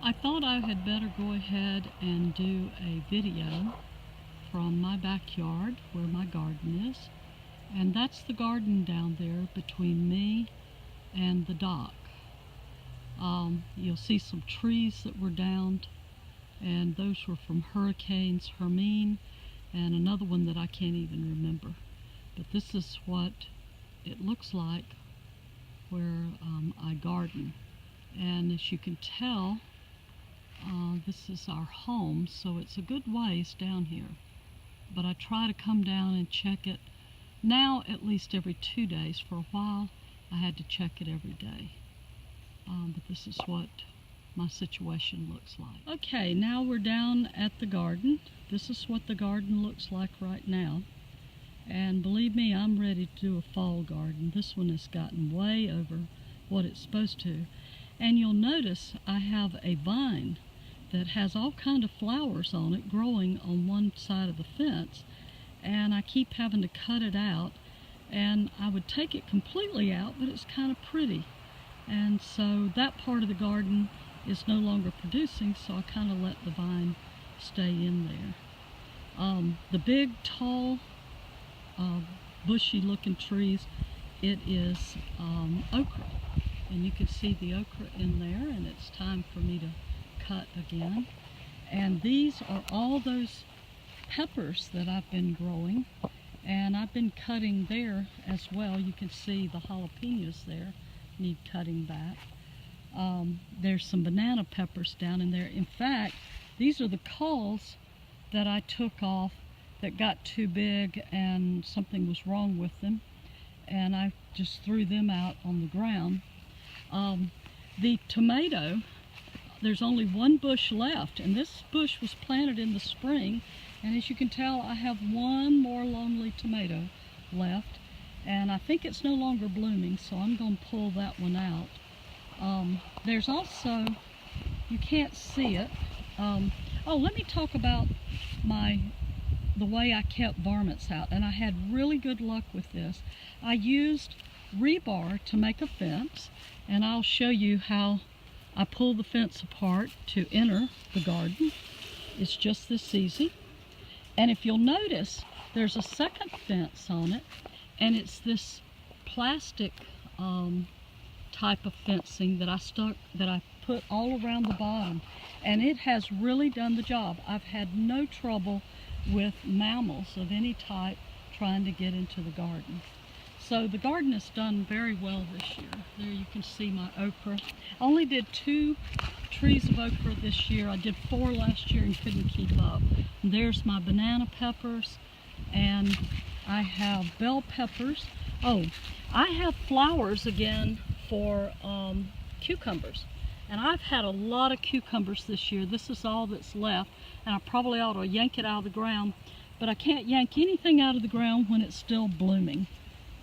I thought I had better go ahead and do a video from my backyard where my garden is. And that's the garden down there between me and the dock. You'll see some trees that were downed, and those were from Hurricanes Hermine and another one that I can't even remember. But this is what it looks like where I garden. And as you can tell, this is our home, so it's a good ways down here. But I try to come down and check it now at least every 2 days. For a while I had to check it every day. But this is what my situation looks like. Okay, now we're down at the garden. This is what the garden looks like right now. And believe me, I'm ready to do a fall garden. This one has gotten way over what it's supposed to. And you'll notice I have a vine that has all kind of flowers on it growing on one side of the fence. And I keep having to cut it out. And I would take it completely out, but it's kind of pretty. And so that part of the garden is no longer producing, so I kind of let the vine stay in there. The big, tall, bushy looking trees, it is okra. And you can see the okra in there, and it's time for me to cut again. And these are all those peppers that I've been growing, and I've been cutting there as well. You can see the jalapenos there need cutting back. There's some banana peppers down in there. In fact, these are the culls that I took off that got too big and something was wrong with them, and I just threw them out on the ground. The tomato, there's only one bush left, and this bush was planted in the spring, and as you can tell, I have one more lonely tomato left, and I think it's no longer blooming, so I'm going to pull that one out. There's also, you can't see it. Oh, let me talk about the way I kept varmints out, and I had really good luck with this. I used rebar to make a fence, and I'll show you how I pull the fence apart to enter the garden. It's just this easy. And if you'll notice, there's a second fence on it, and it's this plastic type of fencing that I put all around the bottom, and it has really done the job. I've had no trouble with mammals of any type trying to get into the garden. So the garden has done very well this year. There you can see my okra. I only did 2 trees of okra this year. I did 4 last year and couldn't keep up. And there's my banana peppers, and I have bell peppers. Oh, I have flowers again for cucumbers. And I've had a lot of cucumbers this year. This is all that's left, and I probably ought to yank it out of the ground, but I can't yank anything out of the ground when it's still blooming.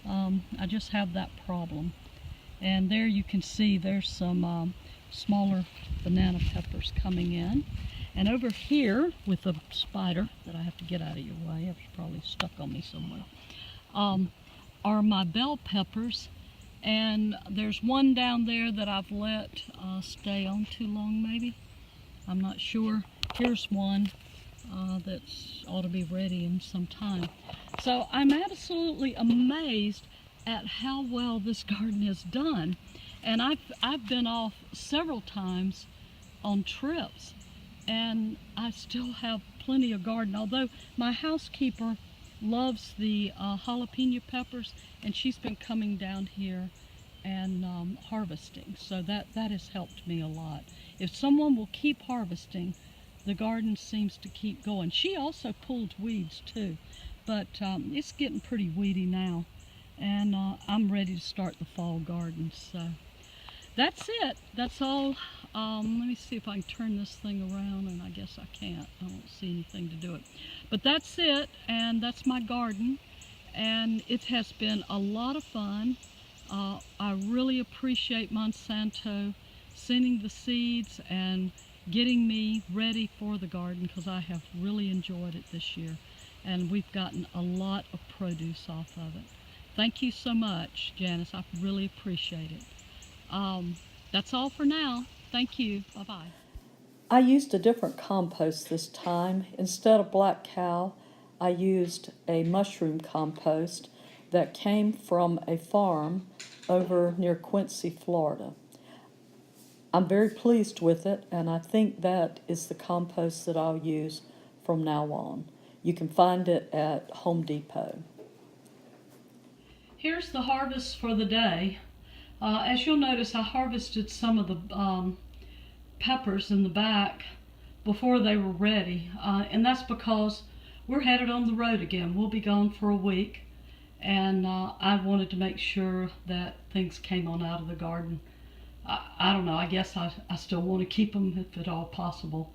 I just have that problem. And there you can see there's some smaller banana peppers coming in. And over here with a spider that I have to get out of your way, it's probably stuck on me somewhere, are my bell peppers. And there's one down there that I've let stay on too long, maybe. I'm not sure. Here's one that's ought to be ready in some time. So I'm absolutely amazed at how well this garden is done. And I've been off several times on trips, and I still have plenty of garden. Although my housekeeper loves the jalapeno peppers, and she's been coming down here and harvesting, so that has helped me a lot. If someone will keep harvesting, the garden seems to keep going. She also pulled weeds too, but it's getting pretty weedy now, and I'm ready to start the fall garden. So that's it. That's all. Let me see if I can turn this thing around, and I guess I can't. I don't see anything to do it. But that's it, and that's my garden, and it has been a lot of fun. I really appreciate Monsanto sending the seeds and getting me ready for the garden, because I have really enjoyed it this year, and we've gotten a lot of produce off of it. Thank you so much, Janice. I really appreciate it. That's all for now. Thank you. Bye-bye. I used a different compost this time. Instead of black cow, I used a mushroom compost that came from a farm over near Quincy, Florida. I'm very pleased with it, and I think that is the compost that I'll use from now on. You can find it at Home Depot. Here's the harvest for the day. As you'll notice, I harvested some of the peppers in the back before they were ready, and that's because we're headed on the road again. We'll be gone for a week, and I wanted to make sure that things came on out of the garden. I don't know, I guess I still want to keep them if at all possible,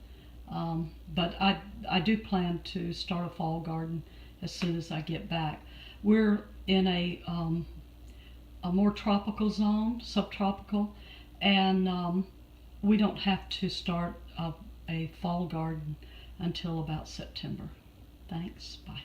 but I do plan to start a fall garden as soon as I get back. We're in a more tropical zone, subtropical, and we don't have to start a fall garden until about September. Thanks, bye.